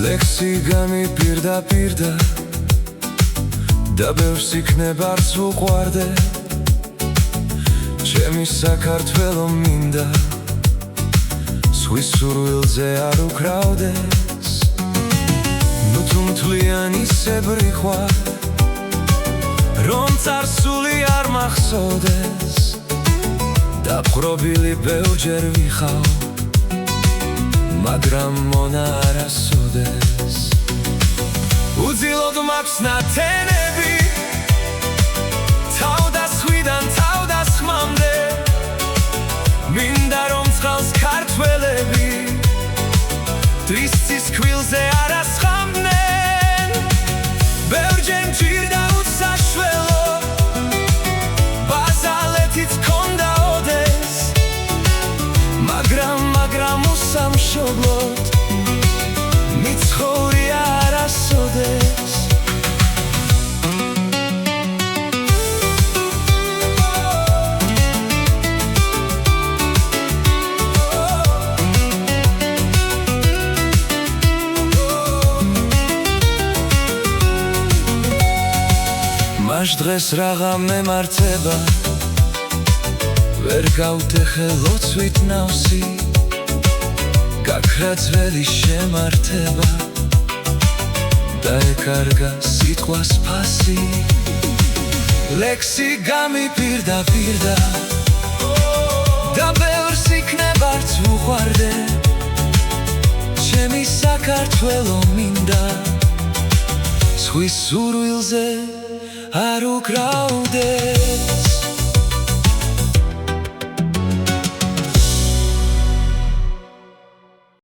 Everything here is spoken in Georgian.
ლექსი გამიპირდა და ბევრს იქნებარს უყვარდე ჩემი საქართველო მინდა სხვის სურვილზე არ უკრავდეს ნუ თუ მთლიანი ისებრი ხარ რომ წარსული არ მახსოვდეს დაპყრობილი ბევრჯერ ვიხავ მაგრამ მონა არასოდეს უძილოდ მაქვს ნათენები თავდასხვიდან თავდასხმამდე მინდა რომ წყალს ქართველები დრის ქვილზე არასხამდნენ ბევრჯერ მჭირდა უსაშველო ბაზალეთიც ჰქონდა ოდეს მაგრამ უსამშობლოდ მიცხოვრია არასოდეს მაშ დღეს რაღა მემართება ვერ გავტეხე ლოცვით ნავსი გაქრა ძველი შემართება დაეკარგა სიტყვას ფასი ლექსი გამიპირდა და ბევრს იქნებარც უყვარდე ჩემი საქართველო მინდა სხვის სურვილზე არ უკრავდე